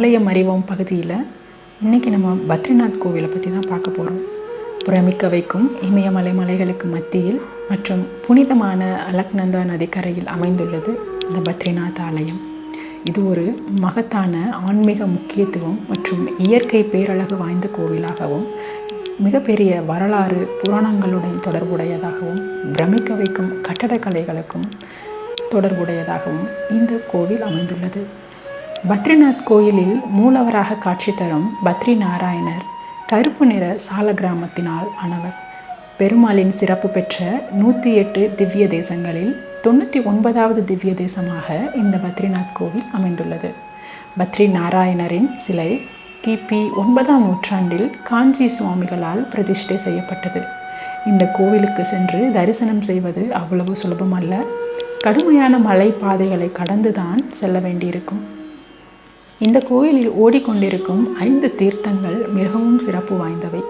ஆலயம் அறிவோம் பகுதியில் இன்றைக்கி நம்ம பத்ரிநாத் கோவிலை பற்றி தான் பார்க்க போகிறோம். பிரமிக்க வைக்கும் இமயமலை மலைகளுக்கு மத்தியில் மற்றும் புனிதமான அலக்நந்தா நதிக்கரையில் அமைந்துள்ளது இந்த பத்ரிநாத் ஆலயம். இது ஒரு மகத்தான ஆன்மீக முக்கியத்துவம் மற்றும் இயற்கை பேரழகு வாய்ந்த கோவிலாகவும் மிகப்பெரிய வரலாறு புராணங்களுடன் தொடர்புடையதாகவும் பிரமிக்க வைக்கும் கட்டடக்கலைகளுக்கும் தொடர்புடையதாகவும் இந்த கோவில் அமைந்துள்ளது. பத்ரிநாத் கோயிலில் மூலவராக காட்சி தரும் பத்ரி நாராயணர் கருப்பு நிற சால கிராமத்தினால் ஆனவர். பெருமாளின் சிறப்பு பெற்ற 108 திவ்ய தேசங்களில் 99வது திவ்ய தேசமாக இந்த பத்ரிநாத் கோவில் அமைந்துள்ளது. பத்ரி நாராயணரின் சிலை கிபி 9ஆம் நூற்றாண்டில் காஞ்சி சுவாமிகளால் பிரதிஷ்டை செய்யப்பட்டது. இந்த கோவிலுக்கு சென்று தரிசனம் செய்வது அவ்வளவு சுலபமல்ல. கடுமையான மலை பாதைகளை கடந்துதான் செல்ல வேண்டியிருக்கும். இந்த கோயிலில் ஓடிக்கொண்டிருக்கும் 5 தீர்த்தங்கள் மிகவும் சிறப்பு வாய்ந்தவை.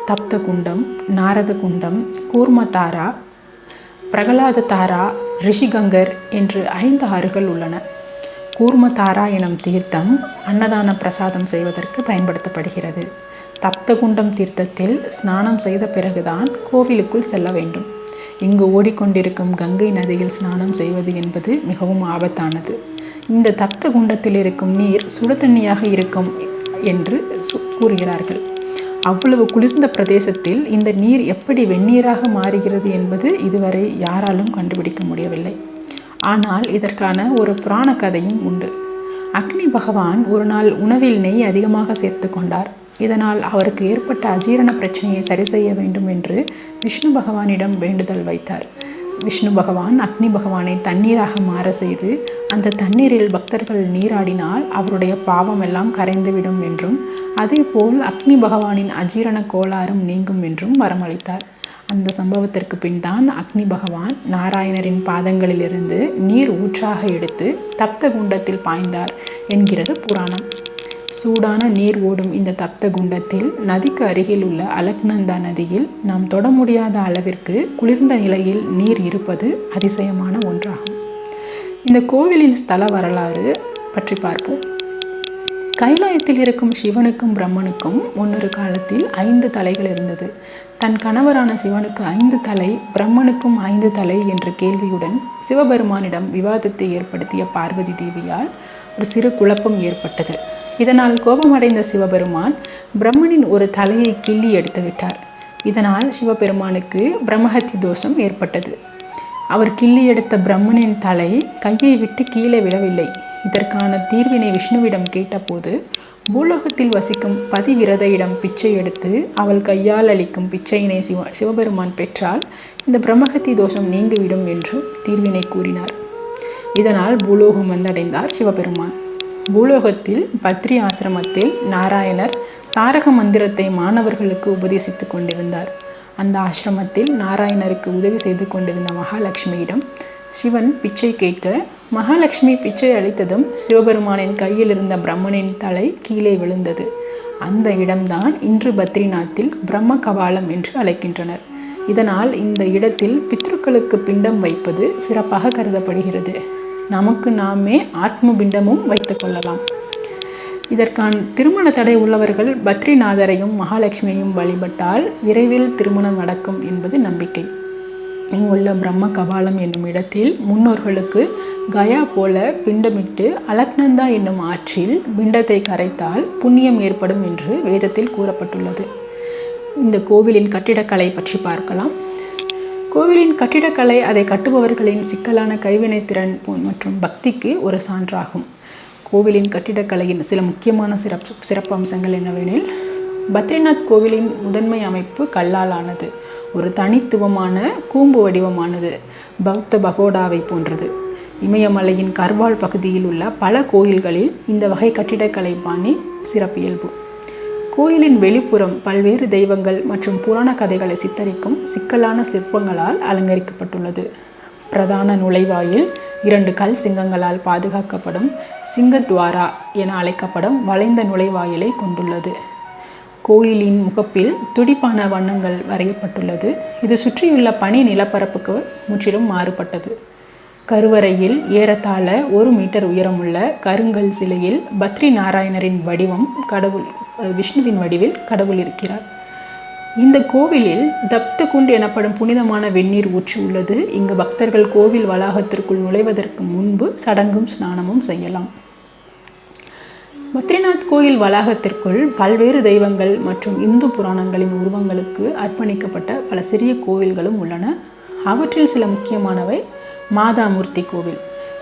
தப்த குண்டம், நாரத குண்டம், கூர்மதாரா, பிரகலாத தாரா, ரிஷிகங்கர் என்று 5 ஆறுகள் உள்ளன. கூர்மதாரா எனும் தீர்த்தம் அன்னதான பிரசாதம் செய்வதற்கு பயன்படுத்தப்படுகிறது. தப்த குண்டம் தீர்த்தத்தில் ஸ்நானம் செய்த பிறகுதான் கோவிலுக்குள் செல்ல வேண்டும். இங்கு ஓடிக்கொண்டிருக்கும் கங்கை நதியில் ஸ்நானம் செய்வது என்பது மிகவும் ஆபத்தானது. இந்த தப்த குண்டத்தில் இருக்கும் நீர் சுடு தண்ணியாக இருக்கும் என்று கூறுகிறார்கள். அவ்வளவு குளிர்ந்த பிரதேசத்தில் இந்த நீர் எப்படி வெந்நீராக மாறுகிறது என்பது இதுவரை யாராலும் கண்டுபிடிக்க முடியவில்லை. ஆனால் இதற்கான ஒரு புராண கதையும் உண்டு. அக்னி பகவான் ஒரு நாள் உணவில் நெய் அதிகமாக சேர்த்து கொண்டார். இதனால் அவருக்கு ஏற்பட்ட அஜீரண பிரச்சனையை சரி செய்ய வேண்டும் என்று விஷ்ணு பகவானிடம் வேண்டுதல் வைத்தார். விஷ்ணு பகவான் அக்னி பகவானை தண்ணீராக மாற செய்து அந்த தண்ணீரில் பக்தர்கள் நீராடினால் அவருடைய பாவம் எல்லாம் கரைந்துவிடும் என்றும் அதேபோல் அக்னி பகவானின் அஜீரண கோளாறும் நீங்கும் என்றும் வரமளித்தார். அந்த சம்பவத்திற்கு பின் தான் அக்னி பகவான் நாராயணரின் பாதங்களிலிருந்து நீர் ஊற்றாக எடுத்து தப்த குண்டத்தில் பாய்ந்தார் என்கிறது புராணம். சூடான நீர் ஓடும் இந்த தப்த குண்டத்தில் நதிக்கு அருகில் உள்ள அலக்நந்தா நதியில் நாம் தொட முடியாத அளவிற்கு குளிர்ந்த நிலையில் நீர் இருப்பது அதிசயமான ஒன்றாகும். இந்த கோவிலின் ஸ்தல வரலாறு பற்றி பார்ப்போம். கைலாயத்தில் இருக்கும் சிவனுக்கும் பிரம்மனுக்கும் முன்னொரு காலத்தில் 5 தலைகள் இருந்தது. தன் கணவரான சிவனுக்கு 5 தலை, பிரம்மனுக்கும் 5 தலை என்ற கேள்வியுடன் சிவபெருமானிடம் விவாதத்தை ஏற்படுத்திய பார்வதி தேவியால் ஒரு சிறு குழப்பம் ஏற்பட்டது. இதனால் கோபமடைந்த சிவபெருமான் பிரம்மனின் ஒரு தலையை கிள்ளி எடுத்து விட்டார். இதனால் சிவபெருமானுக்கு பிரம்மஹத்தி தோஷம் ஏற்பட்டது. அவர் கிள்ளி எடுத்த பிரம்மனின் தலை கையை விட்டு கீழே விழவில்லை. இதற்கான தீர்வினை விஷ்ணுவிடம் கேட்டபோது பூலோகத்தில் வசிக்கும் பதிவிரதையிடம் பிச்சை எடுத்து அவள் கையால் அளிக்கும் பிச்சையினை சிவபெருமான் பெற்றால் இந்த பிரம்மஹத்தி தோஷம் நீங்கிவிடும் என்றும் தீர்வினை கூறினார். இதனால் பூலோகம் வந்தடைந்தார் சிவபெருமான். பூலோகத்தில் பத்ரி ஆசிரமத்தில் நாராயணர் தாரக மந்திரத்தை மாணவர்களுக்கு உபதேசித்து கொண்டிருந்தார். அந்த ஆசிரமத்தில் நாராயணருக்கு உதவி செய்து கொண்டிருந்த மகாலட்சுமியிடம் சிவன் பிச்சை கேட்க மகாலட்சுமி பிச்சை அளித்ததும் சிவபெருமானின் கையில் இருந்த பிரம்மனின் தலை கீழே விழுந்தது. அந்த இடம்தான் இன்று பத்ரிநாத்தில் பிரம்ம கபாலம் என்று அழைக்கின்றனர். இதனால் இந்த இடத்தில் பித்ருக்களுக்கு பிண்டம் வைப்பது சிறப்பாக கருதப்படுகிறது. நமக்கு நாமே ஆத்ம பிண்டமும் வைத்து கொள்ளலாம். இதற்கான திருமண தடை உள்ளவர்கள் பத்ரிநாதரையும் மகாலட்சுமியையும் வழிபட்டால் விரைவில் திருமணம் நடக்கும் என்பது நம்பிக்கை. இங்குள்ள பிரம்ம கபாலம் என்னும் இடத்தில் முன்னோர்களுக்கு கயா போல பிண்டமிட்டு அலக்நந்தா என்னும் ஆற்றில் பிண்டத்தை கரைத்தால் புண்ணியம் ஏற்படும் என்று வேதத்தில் கூறப்பட்டுள்ளது. இந்த கோவிலின் கட்டிடக்கலை பற்றி பார்க்கலாம். கோவிலின் கட்டிடக்கலை அதை கட்டுபவர்களின் சிக்கலான கைவினைத்திறன் மற்றும் பக்திக்கு ஒரு சான்றாகும். கோவிலின் கட்டிடக்கலையின் சில முக்கியமான சிறப்பு அம்சங்கள் என்னவெனில், பத்ரிநாத் கோவிலின் முதன்மை அமைப்பு கல்லால் ஆனது. ஒரு தனித்துவமான கூம்பு வடிவமானது பௌத்த பகோடாவை போன்றது. இமயமலையின் கர்வால் பகுதியில் உள்ள பல கோயில்களில் இந்த வகை கட்டிடக்கலை பாணி சிறப்பியல்பு. கோயிலின் வெளிப்புறம் பல்வேறு தெய்வங்கள் மற்றும் புராண கதைகளை சித்தரிக்கும் சிக்கலான சிற்பங்களால் அலங்கரிக்கப்பட்டுள்ளது. பிரதான நுழைவாயில் 2 கல் சிங்கங்களால் பாதுகாக்கப்படும் சிங்கத்வாரா என அழைக்கப்படும் வளைந்த நுழைவாயிலை கொண்டுள்ளது. கோயிலின் முகப்பில் துடிப்பான வண்ணங்கள் வரையப்பட்டுள்ளது. இது சுற்றியுள்ள பனி நிலப்பரப்புக்கு முற்றிலும் மாறுபட்டது. கருவறையில் ஏறத்தாழ 1 மீட்டர் உயரமுள்ள கருங்கல் சிலையில் பத்ரி நாராயணரின் வடிவம் விஷ்ணுவின் வடிவில் கடவுள் இருக்கிறார். இந்த கோவிலில் தப்தகுண்ட் எனப்படும் புனிதமான வெந்நீர் ஊற்று உள்ளது. இங்கு பக்தர்கள் கோவில் வளாகத்திற்குள் நுழைவதற்கு முன்பு சடங்கும் ஸ்நானமும் செய்யலாம். பத்ரிநாத் கோயில் வளாகத்திற்குள் பல்வேறு தெய்வங்கள் மற்றும் இந்து புராணங்களின் உருவங்களுக்கு அர்ப்பணிக்கப்பட்ட பல சிறிய கோவில்களும் உள்ளன. அவற்றில் சில முக்கியமானவை மாதாமூர்த்தி கோவில்.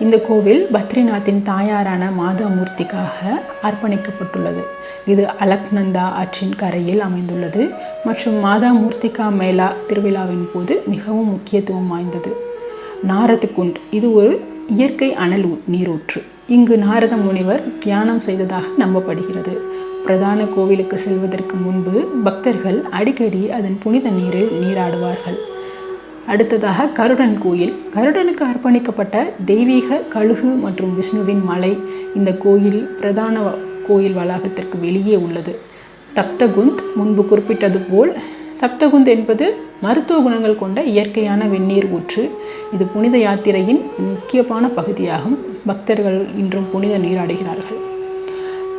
இந்த கோவில் பத்ரிநாத்தின் தாயாரான மாதாமூர்த்திக்காக அர்ப்பணிக்கப்பட்டுள்ளது. இது அலக்நந்தா ஆற்றின் கரையில் அமைந்துள்ளது மற்றும் மாதாமூர்த்திகா மேளா திருவிழாவின் போது மிகவும் முக்கியத்துவம் வாய்ந்தது. நாரத் குண்ட் இது ஒரு இயற்கை அனல் நீரூற்று. இங்கு நாரத முனிவர் தியானம் செய்ததாக நம்பப்படுகிறது. பிரதான கோவிலுக்கு செல்வதற்கு முன்பு பக்தர்கள் அடிக்கடி அதன் புனித நீரில் நீராடுவார்கள். அடுத்ததாக கருடன் கோயில். கருடனுக்கு அர்ப்பணிக்கப்பட்ட தெய்வீக கழுகு மற்றும் விஷ்ணுவின் மலை இந்த கோயில் பிரதான கோயில் வளாகத்திற்கு வெளியே உள்ளது. தப்தகுந்த் முன்பு குறிப்பிட்டது போல் தப்தகுந்த் என்பது மருத்துவ குணங்கள் கொண்ட இயற்கையான வெந்நீர் ஊற்று. இது புனித யாத்திரையின் முக்கியமான பகுதியாகும். பக்தர்கள் இன்றும் புனித நீராடுகிறார்கள்.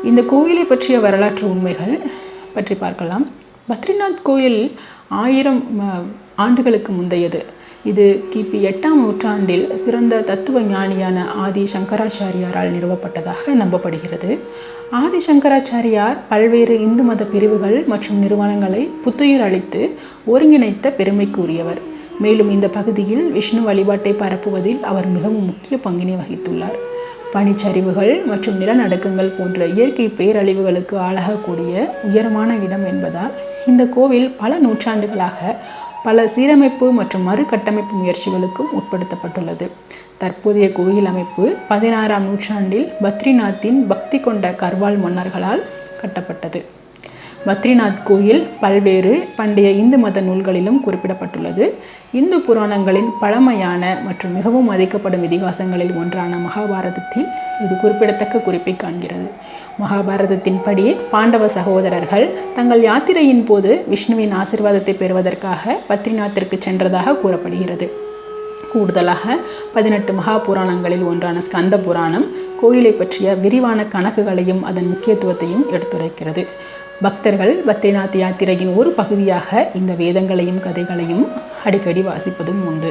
இந்த கோயிலை பற்றிய வரலாற்று உண்மைகள் பற்றி பார்க்கலாம். பத்ரிநாத் கோயில் 1000 ஆண்டுகளுக்கு முந்தையது. இது கிபி 8ஆம் நூற்றாண்டில் சிறந்த தத்துவ ஞானியான ஆதி சங்கராச்சாரியாரால் நிறுவப்பட்டதாக நம்பப்படுகிறது. ஆதி சங்கராச்சாரியார் பல்வேறு இந்து மத பிரிவுகள் மற்றும் நிறுவனங்களை புத்துயிர் அளித்து ஒருங்கிணைத்த பெருமைக்குரியவர். மேலும் இந்த பகுதியில் விஷ்ணு வழிபாட்டை பரப்புவதில் அவர் மிகவும் முக்கிய பங்கினை வகித்துள்ளார். பனிச்சரிவுகள் மற்றும் நிலநடுக்கங்கள் போன்ற இயற்கை பேரழிவுகளுக்கு ஆளாகக்கூடிய உயரமான இடம் என்பதால் இந்த கோவில் பல நூற்றாண்டுகளாக பல சீரமைப்பு மற்றும் மறுகட்டமைப்பு முயற்சிகளுக்கும் உட்படுத்தப்பட்டுள்ளது. தற்போதைய கோயில் அமைப்பு 16ஆம் நூற்றாண்டில் பத்ரிநாத்தின் பக்தி கொண்ட கர்வால் மன்னர்களால் கட்டப்பட்டது. பத்ரிநாத் கோயில் பல்வேறு பண்டைய இந்து மத நூல்களிலும் குறிப்பிடப்பட்டுள்ளது. இந்து புராணங்களின் பழமையான மற்றும் மிகவும் மதிக்கப்படும் இதிகாசங்களில் ஒன்றான மகாபாரதத்தில் இது குறிப்பிடத்தக்க குறிப்பை காண்கிறது. மகாபாரதத்தின் படி பாண்டவ சகோதரர்கள் தங்கள் யாத்திரையின் போது விஷ்ணுவின் ஆசீர்வாதத்தை பெறுவதற்காக பத்ரிநாத்திற்கு சென்றதாக கூறப்படுகிறது. கூடுதலாக 18 மகா புராணங்களில் ஒன்றான ஸ்கந்த புராணம் கோயிலை பற்றிய விரிவான கணக்குகளையும் அதன் முக்கியத்துவத்தையும் எடுத்துரைக்கிறது. பக்தர்கள் பத்ரிநாத் யாத்திரையின் ஒரு பகுதியாக இந்த வேதங்களையும் கதைகளையும் அடிக்கடி வாசிப்பதும் உண்டு.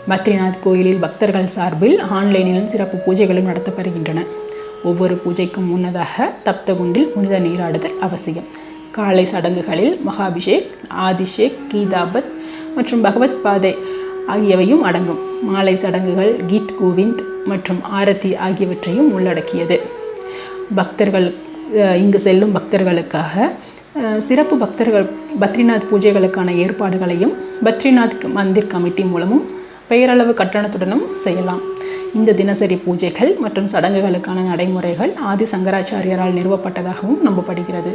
பத்ரிநாத் கோயிலில் பக்தர்கள் சார்பில் ஆன்லைனிலும் சிறப்பு பூஜைகளும் நடத்தப்படுகின்றன. ஒவ்வொரு பூஜைக்கும் முன்னதாக தப்தகுண்டில் புனித நீராடுதல் அவசியம். காலை சடங்குகளில் மகாபிஷேக், ஆதிஷேக், கீதாபத் மற்றும் பகவத் பாதை ஆகியவையும் அடங்கும். மாலை சடங்குகள் கீத் கோவிந்த் மற்றும் ஆரத்தி ஆகியவற்றையும் உள்ளடக்கியது. இங்கு செல்லும் பக்தர்களுக்காக சிறப்பு பத்ரிநாத் பூஜைகளுக்கான ஏற்பாடுகளையும் பத்ரிநாத் மந்திர் கமிட்டி மூலமும் பெயரளவு கட்டணத்துடனும் செய்யலாம். இந்த தினசரி பூஜைகள் மற்றும் சடங்குகளுக்கான நடைமுறைகள் ஆதி சங்கராச்சாரியாரால் நிறுவப்பட்டதாகவும் நம்பப்படுகிறது.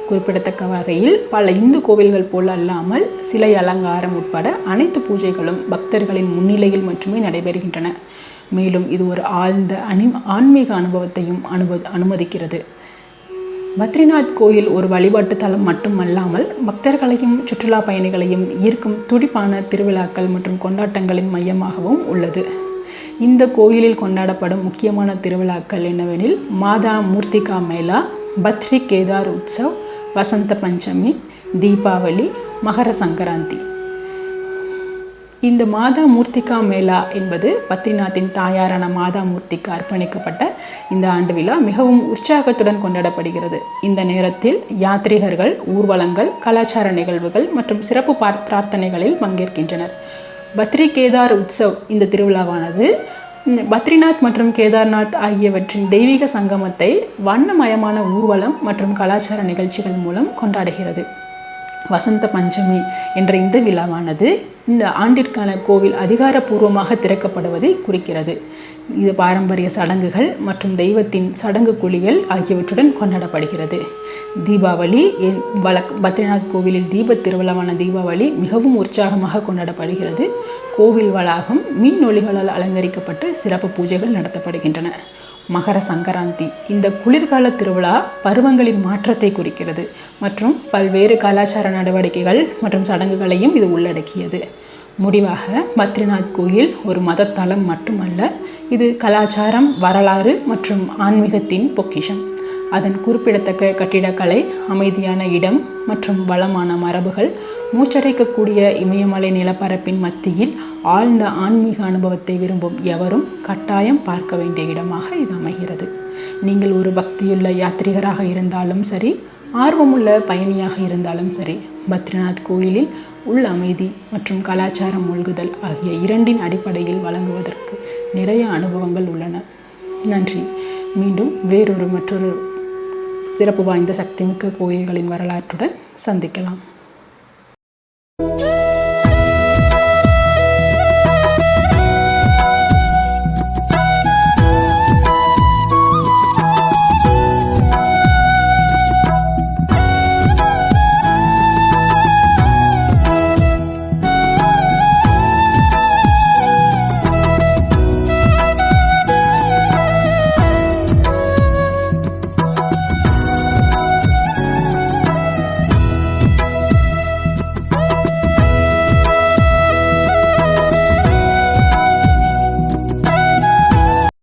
குறிப்பிடத்தக்க வகையில் பல இந்து கோவில்கள் போல் அல்லாமல் சிலை அலங்காரம் உட்பட அனைத்து பூஜைகளும் பக்தர்களின் முன்னிலையில் மட்டுமே நடைபெறுகின்றன. மேலும் இது ஒரு ஆழ்ந்த ஆன்மீக அனுபவத்தையும் அனுமதிக்கிறது. பத்ரிநாத் கோயில் ஒரு வழிபாட்டு தலம் மட்டுமல்லாமல் பக்தர்களையும் சுற்றுலா பயணிகளையும் ஈர்க்கும் துடிப்பான திருவிழாக்கள் மற்றும் கொண்டாட்டங்களின் மையமாகவும் உள்ளது. இந்த கோயிலில் கொண்டாடப்படும் முக்கியமான திருவிழாக்கள் என்னவெனில் மாதா மூர்த்திகா மேளா, பத்ரி கேதார் உற்சவ், வசந்த பஞ்சமி, தீபாவளி, மகர சங்கராந்தி. இந்த மாதா மூர்த்திகா மேளா என்பது பத்ரிநாத்தின் தாயாரான மாதா மூர்த்திக்கு அர்ப்பணிக்கப்பட்ட இந்த ஆண்டு விழா மிகவும் உற்சாகத்துடன் கொண்டாடப்படுகிறது. இந்த நேரத்தில் யாத்ரீகர்கள் ஊர்வலங்கள், கலாச்சார நிகழ்வுகள் மற்றும் சிறப்பு பிரார்த்தனைகளில் பங்கேற்கின்றனர். பத்ரி கேதார் உற்சவ் இந்த திருவிழாவானது பத்ரிநாத் மற்றும் கேதார்நாத் ஆகியவற்றின் தெய்வீக சங்கமத்தை வண்ணமயமான ஊர்வலம் மற்றும் கலாச்சார நிகழ்ச்சிகள் மூலம் கொண்டாடுகிறது. வசந்த பஞ்சமி என்ற இந்த விழாவானது இந்த ஆண்டிற்கான கோவில் அதிகாரப்பூர்வமாக திறக்கப்படுவதை குறிக்கிறது. இது பாரம்பரிய சடங்குகள் மற்றும் தெய்வத்தின் சடங்கு குளியல் ஆகியவற்றுடன் கொண்டாடப்படுகிறது. தீபாவளி பத்ரிநாத் கோவிலில் தீபத் திருவிழாவான தீபாவளி மிகவும் உற்சாகமாக கொண்டாடப்படுகிறது. கோவில் வளாகம் மின் ஒளிகளால் அலங்கரிக்கப்பட்டு சிறப்பு பூஜைகள் நடத்தப்படுகின்றன. மகர சங்கராந்தி இந்த குளிர்கால திருவிழா பருவங்களின் மாற்றத்தை குறிக்கிறது மற்றும் பல்வேறு கலாச்சார நடவடிக்கைகள் மற்றும் சடங்குகளையும் இது உள்ளடக்கியது. முடிவாக பத்ரிநாத் கோயில் ஒரு மதத்தலம் மட்டுமல்ல, இது கலாச்சாரம், வரலாறு மற்றும் ஆன்மீகத்தின் பொக்கிஷம். அதன் குறிப்பிடத்தக்க கட்டிடக்கலை, அமைதியான இடம் மற்றும் வளமான மரபுகள், மூச்சடைக்கக்கூடிய இமயமலை நிலப்பரப்பின் மத்தியில் ஆழ்ந்த ஆன்மீக அனுபவத்தை விரும்பும் எவரும் கட்டாயம் பார்க்க வேண்டிய இடமாக இது அமைகிறது. நீங்கள் ஒரு பக்தியுள்ள யாத்ரீகராக இருந்தாலும் சரி, ஆர்வமுள்ள பயணியாக இருந்தாலும் சரி, பத்ரிநாத் கோயிலில் உள்ள அமைதி மற்றும் கலாச்சாரம் மூழ்குதல் ஆகிய இரண்டின் அடிப்படையில் வழங்குவதற்கு நிறைய அனுபவங்கள் உள்ளன. நன்றி. மீண்டும் மற்றொரு சிறப்பு வாய்ந்த சக்திமிக்க கோயில்களின் வரலாற்றுடன் சந்திக்கலாம்.